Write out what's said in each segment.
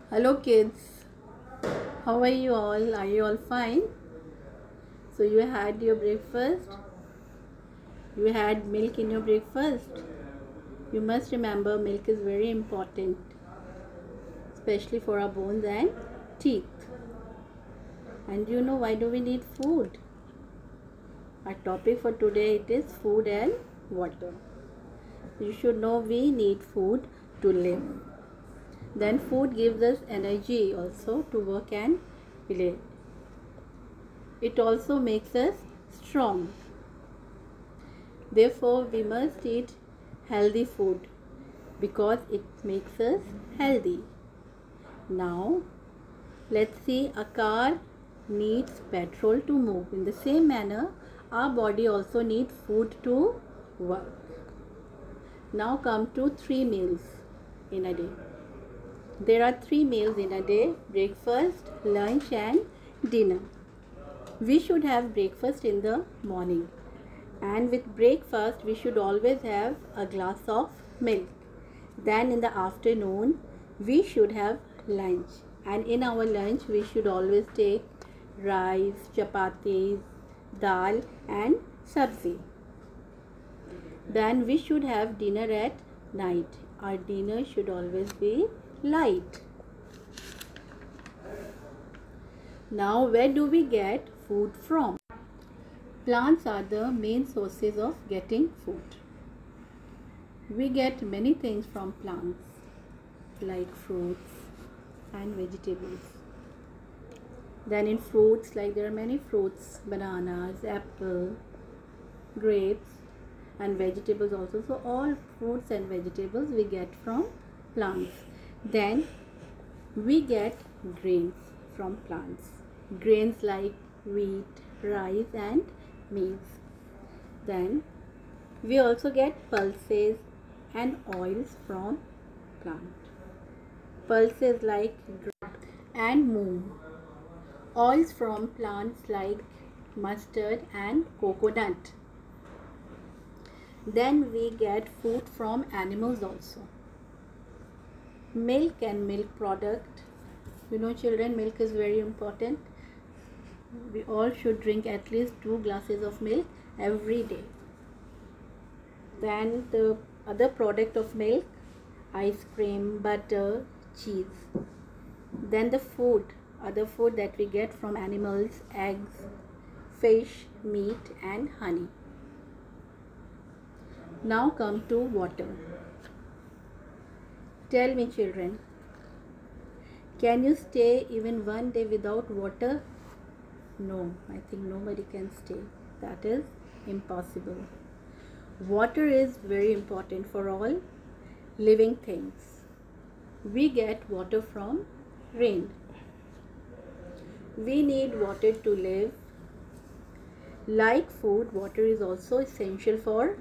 Hello kids, how are you all? Are you all fine? So you had your breakfast? You had milk in your breakfast? You must remember milk is very important, especially for our bones and teeth. And you know why do we need food? Our topic for today it is food and water. You should know we need food to live. Then food gives us energy also to work and play. It also makes us strong. Therefore, we must eat healthy food because it makes us healthy. Now, let's see, a car needs petrol to move. In the same manner, our body also needs food to work. Now come to 3 meals in a day. There are 3 meals in a day: breakfast, lunch and dinner. We should have breakfast in the morning, and with breakfast we should always have a glass of milk. Then in the afternoon we should have lunch, and in our lunch we should always take rice, chapatis, dal and sabzi. Then we should have dinner at night. Our dinner should always be light. Now, where do we get food from? Plants are the main sources of getting food. We get many things from plants like fruits and vegetables. Then in fruits, like there are many fruits, bananas, apple, grapes and vegetables also. So all fruits and vegetables we get from plants. Then we get grains from plants. Grains like wheat, rice and maize. Then we also get pulses and oils from plant. Pulses like and moong. Oils from plants like mustard and coconut. Then we get food from animals also. Milk and milk product. You know children, milk is very important. We all should drink at least 2 glasses of milk every day. Then the other product of milk, ice cream, butter, cheese. Then the food, other food that we get from animals, eggs, fish, meat and honey. Now come to water. Tell me children, can you stay even one day without water? No, I think nobody can stay. That is impossible. Water is very important for all living things. We get water from rain. We need water to live. Like food, water is also essential for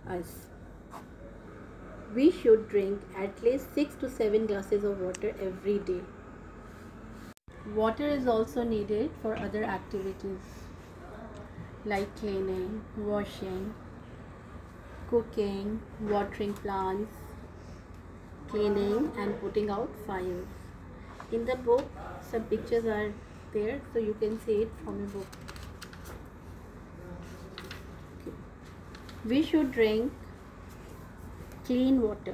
us. We should drink at least 6 to 7 glasses of water every day. Water is also needed for other activities like cleaning, washing, cooking, watering plants, cleaning and putting out fires. In the book, some pictures are there so you can see it from the book. Okay. We should drink clean water.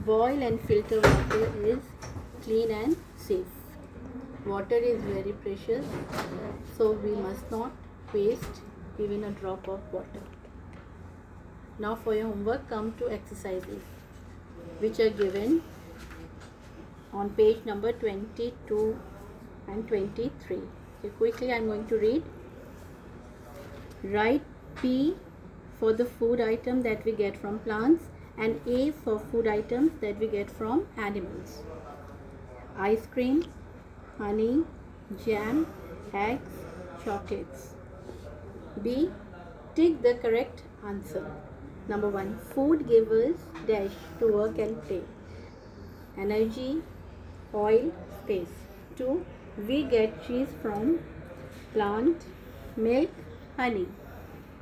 Boil and filter water is clean and safe. Water is very precious, so we must not waste even a drop of water. Now for your homework, come to exercises which are given on page number 22 and 23. Okay, quickly I am going to read. Write P for the food item that we get from plants and A for food items that we get from animals. Ice cream, honey, jam, eggs, chocolates. B. Tick the correct answer. Number 1. Food gives us dash to work and play. Energy, oil, space. 2. We get cheese from plant, milk, honey.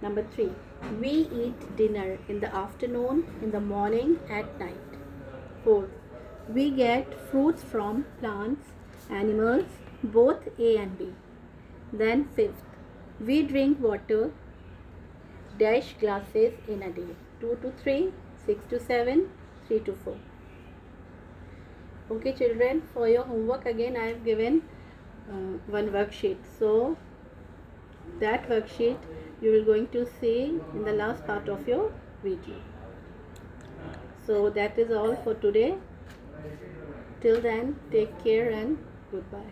Number 3. We eat dinner in the afternoon, in the morning, at night. 4. We get fruits from plants, animals, both A and B. Then fifth, we drink water dash glasses in a day. 2 to 3, 6 to 7, 3 to 4. Okay children, for your homework again I have given one worksheet. So that worksheet you will going to see in the last part of your video. So that is all for today. Till then, take care and goodbye.